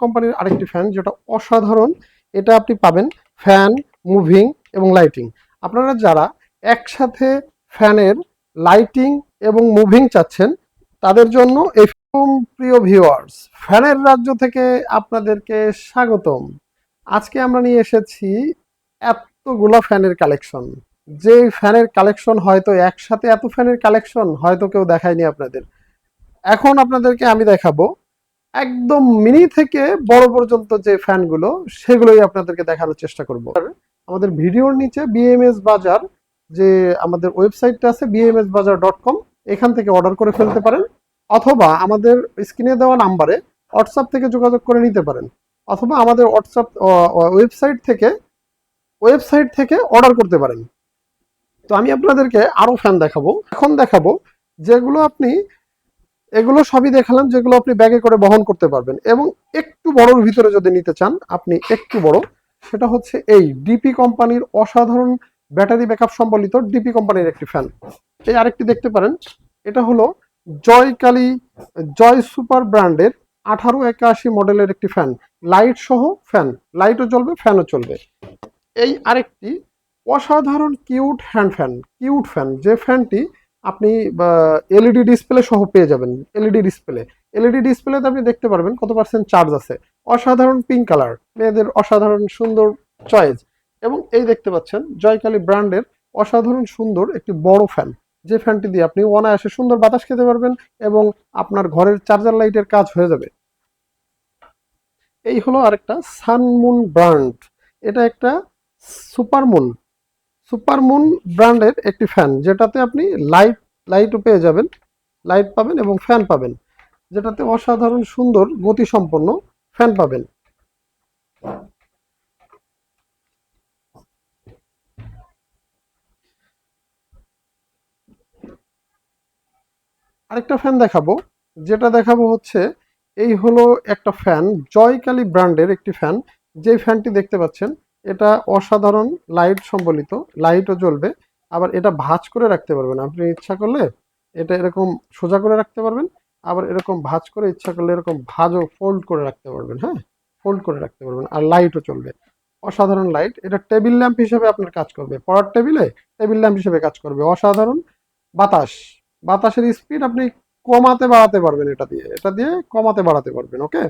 কোম্পানির আরেকটি ফ্যান যেটা অসাধারণ। এটা আপনি পাবেন ফ্যান, মুভিং এবং লাইটিং। আপনারা যারা একসাথে ফ্যানের লাইটিং এবং মুভিং চাচ্ছেন তাদের জন্য এই প্রিয় ভিউয়ার্স, ফ্যানের রাজ্য থেকে আপনাদেরকে স্বাগতম। আজকে আমরা নিয়ে এসেছি এতগুলা ফ্যানের কালেকশন। যে ফ্যানের কালেকশন হয়তো একসাথে এত ফ্যানের কালেকশন হয়তো কেউ দেখায়নি আপনাদের। এখন আপনাদেরকে আমি দেখাবো একদম মিনি থেকে বড় পর্যন্ত যে ফ্যানগুলো, সেগুলোই আপনাদেরকে দেখানোর চেষ্টা করব। আমাদের ভিডিওর নিচে বিএমএস বাজার যে আমাদের ওয়েবসাইটটা আছে bmsbazaar.com, এখান থেকে অর্ডার করে ফেলতে পারেন, অথবা আমাদের স্ক্রিনে দেওয়া নাম্বারে হোয়াটসঅ্যাপ থেকে যোগাযোগ করে নিতে পারেন, অথবা আমাদের হোয়াটসঅ্যাপ ওয়েবসাইট থেকে অর্ডার করতে পারেন। তো আমি আপনাদেরকে আরো ফ্যান দেখাবো। এখন দেখাবো যেগুলো আপনি, এগুলো সবই দেখালাম যেগুলো আপনি ব্যাগে করে বহন করতে পারবেন, এবং একটু বড়র ভিতরে যদি নিতে চান আপনি একটু বড়, সেটা হচ্ছে এই ডিপি কোম্পানির অসাধারণ ব্যাটারি ব্যাকআপ সম্বলিত ডিপি কোম্পানির একটি ফ্যান। এই আরেকটি দেখতে পারেন, এটা হলো জয় সুপার ব্র্যান্ডের 1881 মডেলের একটি ফ্যান, লাইট সহ ফ্যান, লাইটও চলবে ফ্যানও চলবে। এই আরেকটি অসাধারণ কিউট ফ্যান, যে ফ্যানটি আপনি এলইডি ডিসপ্লে সহ পেয়ে যাবেন। এলইডি ডিসপ্লেতে আপনি দেখতে পারবেন কত পার্সেন্ট চার্জ আছে। অসাধারণ পিঙ্ক কালার, মেয়েদের অসাধারণ সুন্দর চয়েস। এবং এই দেখতে পাচ্ছেন জয়কালী ব্র্যান্ডের অসাধারণ সুন্দর একটি বড় ফ্যান, যে ফ্যানটি দিয়ে আপনি অনায়াসে সুন্দর বাতাস খেতে পারবেন এবং আপনার ঘরের চার্জার লাইটের কাজ হয়ে যাবে। এই হলো আরেকটা সানমুন ব্র্যান্ড, এটা একটা সুপারমুন ব্র্যান্ডের একটি ফ্যান, যেটাতে আপনি লাইটও পেয়ে যাবেন, লাইট পাবেন এবং ফ্যান পাবেন, যেটাতে অসাধারণ সুন্দর গতিসম্পন্ন ফ্যান পাবেন। আরেকটা ফ্যান দেখাবো, যেটা দেখাবো হচ্ছে এই হলো একটা ফ্যান, জয়কালী ব্র্যান্ডের একটি ফ্যান। যে ফ্যানটি দেখতে পাচ্ছেন এটা অসাধারণ লাইট সম্বলিত, লাইটও জ্বলবে, আবার এটা ভাঁজ করে রাখতে পারবেন। আপনি ইচ্ছা করলে এটা এরকম সোজা করে রাখতে পারবেন, আবার এরকম ভাঁজ করে ইচ্ছা করলে এরকম ভাঁজও ফোল্ড করে রাখতে পারবেন। হ্যাঁ, ফোল্ড করে রাখতে পারবেন, আর লাইটও চলবে, অসাধারণ লাইট। এটা টেবিল ল্যাম্প হিসেবে আপনার কাজ করবে, পড়ার টেবিলে টেবিল ল্যাম্প হিসেবে কাজ করবে। অসাধারণ বাতাসের স্পিড আপনি কমাতে বাড়াতে পারবেন, এটা দিয়ে কমাতে বাড়াতে পারবেন। ওকে,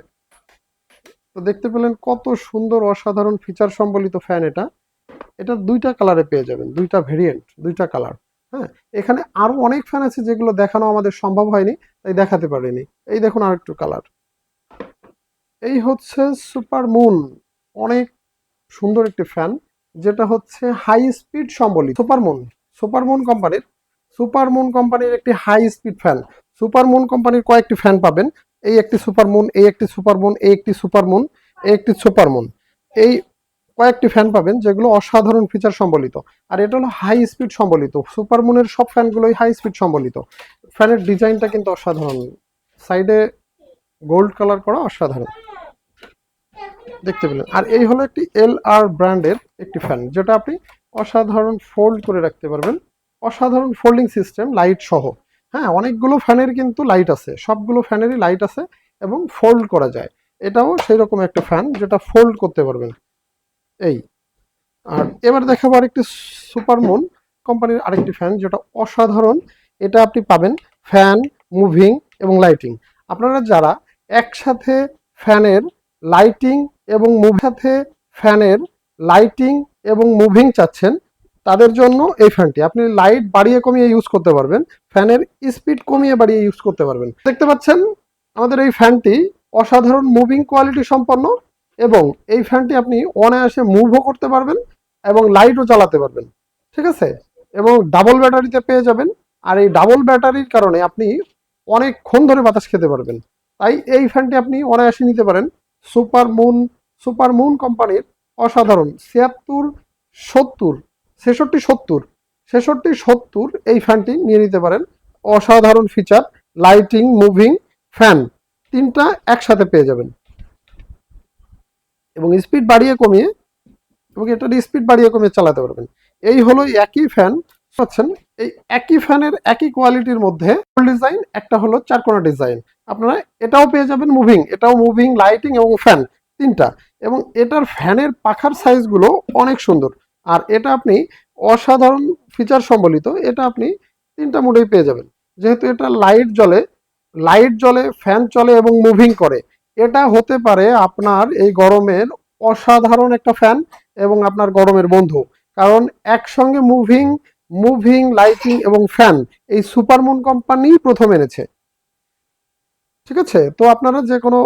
তো দেখতে পেলেন কত সুন্দর অসাধারণ ফিচার সম্বলিত ফ্যান। এটা দুইটা কালারে পেয়ে যাবেন, দুইটা ভেরিয়েন্ট, দুইটা কালার। হ্যাঁ, এখানে আরো অনেক ফ্যান আছে যেগুলো দেখানো আমাদের সম্ভব হয়নি, তাই দেখাতে পারিনি। এই দেখুন আরেকটু কালার, এই হচ্ছে সুপার মুন, অনেক সুন্দর একটি ফ্যান, যেটা হচ্ছে হাই স্পিড সম্বলিত। সুপারমুন কোম্পানির একটি হাই স্পিড ফ্যান। সুপারমুন কোম্পানির কয়েকটি ফ্যান পাবেন, এই একটি সুপারমুন, এই একটি সুপারমুন, এই একটি সুপারমুন, এই একটি সুপারমুন, এই কয়েকটি ফ্যান পাবেন যেগুলো অসাধারণ ফিচার সম্বলিত। আর এটা হলো হাই স্পিড সম্বলিত। সুপারমুনের সব ফ্যানগুলোই হাই স্পিড সম্বলিত। ফ্যানের ডিজাইনটা কিন্তু অসাধারণ, সাইডে গোল্ড কালার করা, অসাধারণ দেখতে পেলেন। আর এই হলো একটি LR ব্র্যান্ডের একটি ফ্যান, যেটা আপনি অসাধারণ ফোল্ড করে রাখতে পারবেন, অসাধারণ ফোল্ডিং সিস্টেম, লাইট সহ। হ্যাঁ, অনেকগুলো ফ্যানের কিন্তু লাইট আছে, সবগুলো ফ্যানেরই লাইট আছে এবং ফোল্ড করা যায়। এটাও সেই রকম একটা ফ্যান যেটা ফোল্ড করতে পারবেন। এই, আর এবার দেখাবো আরেকটি সুপারমুন কোম্পানির আরেকটি ফ্যান, যেটা অসাধারণ। এটা আপনি পাবেন ফ্যান, মুভিং এবং লাইটিং। আপনারা যারা একসাথে ফ্যানের লাইটিং এবং মুভিং চাচ্ছেন তাদের জন্য এই ফ্যানটি, আপনি লাইট বাড়িয়ে কমিয়ে ইউজ করতে পারবেন, ফ্যানের স্পিড কমিয়ে বাড়িয়ে ইউজ করতে পারবেন। দেখতে পাচ্ছেন আমাদের এই ফ্যানটি অসাধারণ মুভিং কোয়ালিটি সম্পন্ন, এবং এই ফ্যানটি আপনি অনায়াসে মুভও করতে পারবেন এবং লাইটও চালাতে পারবেন। ঠিক আছে, এবং ডাবল ব্যাটারিতে পেয়ে যাবেন। আর এই ডাবল ব্যাটারির কারণে আপনি অনেকক্ষণ ধরে বাতাস খেতে পারবেন। তাই এই ফ্যানটি আপনি অনায়াসে নিতে পারেন। সুপারমুন কোম্পানির অসাধারণ 76 70 এই ফ্যানটি নিয়ে নিতে পারেন। অসাধারণ ফিচার, লাইটিং, মুভিং, ফ্যান, তিনটা একসাথে পেয়ে যাবেন, এবং স্পিড বাড়িয়ে কমিয়ে, এবং এটার স্পিড বাড়িয়ে কমিয়ে চালাতে পারবেন। এই হলো একই ফ্যান পাচ্ছেন, এই একই ফ্যানের একই কোয়ালিটির মধ্যে ডিজাইন, একটা হলো চারকোনা ডিজাইন, আপনারা এটাও পেয়ে যাবেন মুভিং, এটাও মুভিং, লাইটিং এবং ফ্যান তিনটা। এবং এটার ফ্যানের পাখার সাইজগুলো অনেক সুন্দর। আর এটা আপনি অসাধারণ ফিচার সম্বলিত, এটা আপনি তিনটা মোডেই পেয়ে যাবেন। যেহেতু এটা লাইট জ্বলে, ফ্যান চলে এবং মুভিং করে, এটা হতে পারে আপনার এই গরমের অসাধারণ একটা ফ্যান এবং আপনার গরমের বন্ধু। কারণ একসঙ্গে মুভিং, লাইটিং এবং ফ্যান এই সুপারমুন কোম্পানি প্রথম এনেছে। ঠিক আছে, তো আপনারা যে কোনো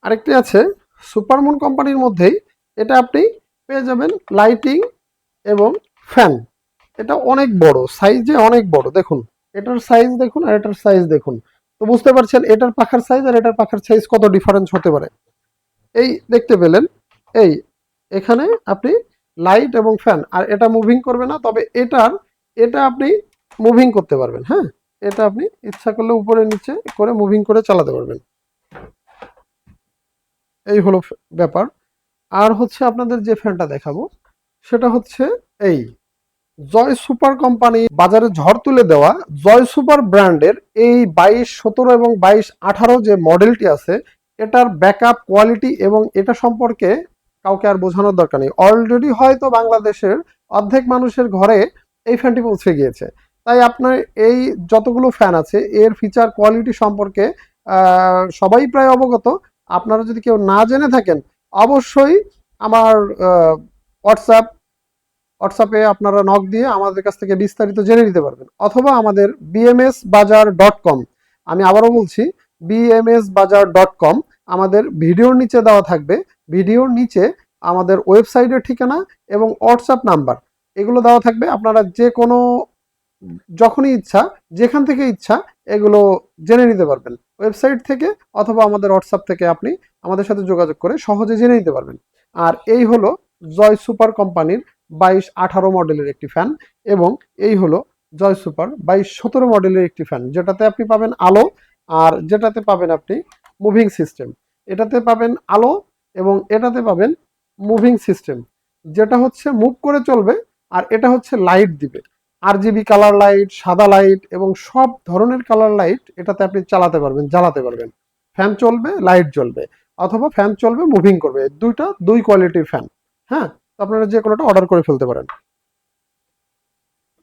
আরেকটি আছে সুপারমুন কোম্পানির মধ্যেই, এটা আপনি পেয়ে যাবেন লাইটিং এবং ফ্যান। এটা অনেক বড়, সাইজে অনেক বড়, দেখুন এটার সাইজ দেখুন আর এটার সাইজ দেখুন। তো বুঝতে পারছেন এটার পাখার সাইজ আর এটার পাখার সাইজ কত ডিফারেন্স হতে পারে। এই দেখতে পেলেন, এই এখানে আপনি লাইট এবং ফ্যান, আর এটা মুভিং করবে না, তবে এটা আপনি মুভিং করতে পারবেন। হ্যাঁ, এটা আপনি ইচ্ছা করলে উপরে নিচে করে মুভিং করে চালাতে পারবেন। এই হলো ব্যাপার। আর হচ্ছে আপনাদের যে ফ্যানটা দেখাবো সেটা হচ্ছে এই জয় সুপার কোম্পানি বাজারে ঝড় তুলে দেওয়া জয় সুপার ব্র্যান্ডের এই 2217 এবং 2218 যে মডেলটি আছে, এটার ব্যাকআপ কোয়ালিটি এবং এটা সম্পর্কে কাউকে আর বোঝানোর দরকার নেই। অলরেডি হয়তো বাংলাদেশের অর্ধেক মানুষের ঘরে এই ফ্যানটি পৌঁছে গিয়েছে। তাই আপনার এই যতগুলো ফ্যান আছে এর ফিচার কোয়ালিটি সম্পর্কে সবাই প্রায় অবগত। আপনারা যদি কেউ না জেনে থাকেন, অবশ্যই আমার হোয়াটসঅ্যাপে আপনারা নক দিয়ে আমাদের কাছ থেকে বিস্তারিত জেনে নিতে পারবেন, অথবা আমাদের bmsbazaar.com, আমি আবারও বলছি bmsbazaar.com, আমাদের ভিডিওর নিচে দেওয়া থাকবে। ভিডিওর নিচে আমাদের ওয়েবসাইটের ঠিকানা এবং হোয়াটসঅ্যাপ নাম্বার এগুলো দেওয়া থাকবে। আপনারা যে কোনো যখনই ইচ্ছা, যেখান থেকে ইচ্ছা এগুলো জেনে নিতে পারবেন, ওয়েবসাইট থেকে অথবা আমাদের হোয়াটসঅ্যাপ থেকে আপনি আমাদের সাথে যোগাযোগ করে সহজে জেনে নিতে পারবেন। আর এই হলো জয় সুপার কোম্পানির 2218 মডেলের একটি ফ্যান, এবং এই হলো জয় সুপার 2217 মডেলের একটি ফ্যান, যেটাতে আপনি পাবেন আলো আর যেটাতে পাবেন আপনি মুভিং সিস্টেম। এটাতে পাবেন আলো এবং এটাতে পাবেন মুভিং সিস্টেম, যেটা হচ্ছে মুভ করে চলবে, আর এটা হচ্ছে লাইট দিবে। RGB কালার লাইট, সাদা লাইট এবং সব ধরনের কালার লাইট এটাতে আপনি চালাতে পারবেন, জ্বালাতে পারবেন। ফ্যান চলবে, লাইট জ্বলবে, অথবা ফ্যান চলবে, মুভিং করবে, দুই কোয়ালিটির ফ্যান। হ্যাঁ, তো আপনারা যে কোনোটা অর্ডার করে ফেলতে পারেন।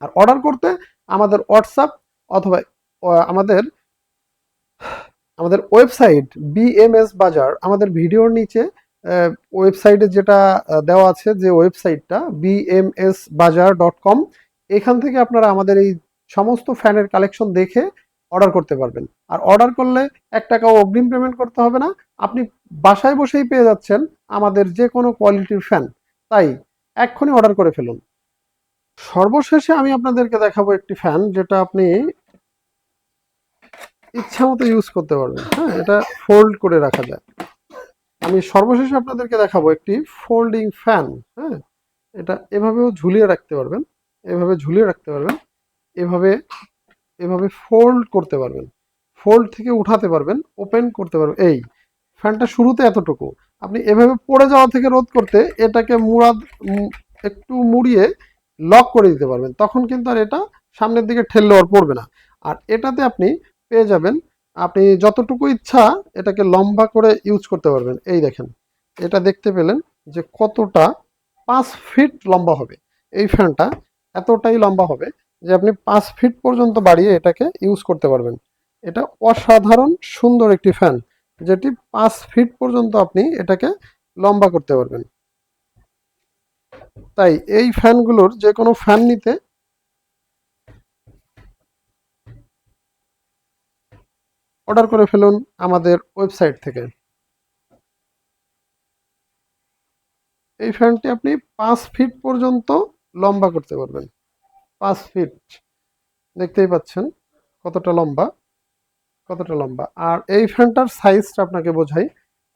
আর অর্ডার করতে আমাদের হোয়াটসঅ্যাপ অথবা আমাদের আমাদের ওয়েবসাইট বিএমএস বাজার, আমাদের ভিডিওর নিচে ওয়েবসাইটে যেটা দেওয়া আছে, যে ওয়েবসাইটটা bmsbazaar.com, এখান থেকে আপনারা আমাদের এই সমস্ত ফ্যানের কালেকশন দেখে অর্ডার করতে পারবেন। আর অর্ডার করলে 1 টাকাও অগ্রিম পেমেন্ট করতে হবে না, আপনি বাসায় বসেই পেয়ে যাচ্ছেন আমাদের যে কোনো কোয়ালিটির ফ্যান। তাই এক্ষুনি অর্ডার করে ফেলুন। সর্বশেষে আমি আপনাদেরকে দেখাবো একটি ফ্যান, যেটা আপনি ইচ্ছা মতো ইউজ করতে পারবেন। হ্যাঁ, এটা ফোল্ড করে রাখা যায়। আমি সর্বশেষে আপনাদেরকে দেখাবো একটি ফোল্ডিং ফ্যান। হ্যাঁ, এটা এভাবেও ঝুলিয়ে রাখতে পারবেন, এভাবে ঝুলিয়ে রাখতে পারবেন, এভাবে এভাবে ফোল্ড করতে পারবেন, ফোল্ড থেকে উঠাতে পারবেন, ওপেন করতে পারবেন। এই ফ্যানটা শুরুতে এতটুকু, আপনি এভাবে পড়ে যাওয়া থেকে রোধ করতে এটাকে একটু মুড়িয়ে লক করে দিতে পারবেন, তখন কিন্তু আর এটা সামনের দিকে ঠেললে আর পড়বে না। আর এটাতে আপনি পেয়ে যাবেন, আপনি যতটুকু ইচ্ছা এটাকে লম্বা করে ইউজ করতে পারবেন। এই দেখেন, এটা দেখতে পেলেন যে কতটা 5 ফিট লম্বা হবে এই ফ্যানটা, এতটাই লম্বা হবে যে আপনি 5 ফিট পর্যন্ত বাড়িয়ে এটাকে ইউজ করতে পারবেন। এটা অসাধারণ সুন্দর একটি ফ্যান, যেটি 5 ফিট পর্যন্ত আপনি এটাকে লম্বা করতে পারবেন। তাই এই ফ্যানগুলোর যে কোনো ফ্যান নিতে অর্ডার করে ফেলুন আমাদের ওয়েবসাইট থেকে। এই ফ্যানটি আপনি 5 ফিট পর্যন্ত লম্বা করতে পারবেন। 5 ফিট, দেখতেই পাচ্ছেন কতটা লম্বা, কতটা লম্বা। আর এই ফ্যানটার সাইজটা আপনাকে বোঝাই,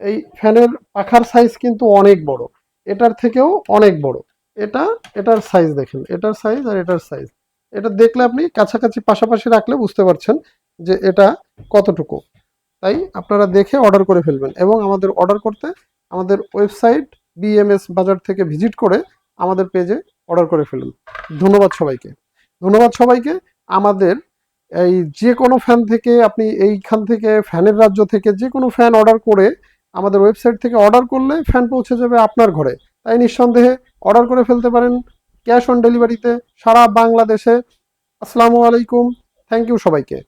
এই ফ্যানের পাখার সাইজ কিন্তু অনেক বড়, এটার থেকেও অনেক বড়। এটার সাইজ দেখেন, এটার সাইজ আর এটার সাইজ, এটা দেখলে আপনি কাছাকাছি পাশাপাশি রাখলে বুঝতে পারছেন যে এটা কতটুকু। তাই আপনারা দেখে অর্ডার করে ফেলবেন, এবং আমাদের অর্ডার করতে আমাদের ওয়েবসাইট বিএমএস বাজার থেকে ভিজিট করে আমাদের পেজে অর্ডার করে ফেলুন। ধন্যবাদ সবাইকে। ধন্যবাদ সবাইকে। আমাদের এই যে কোনো ফ্যান থেকে আপনি এইখান থেকে ফ্যানের রাজ্য থেকে যে কোনো ফ্যান অর্ডার করে আমাদের ওয়েবসাইট থেকে অর্ডার করলে ফ্যান পৌঁছে যাবে আপনার ঘরে। তাই নিঃসন্দেহে অর্ডার করে ফেলতে পারেন ক্যাশ অন ডেলিভারিতে সারা বাংলাদেশে। আসসালামু আলাইকুম। থ্যাংক ইউ সবাইকে।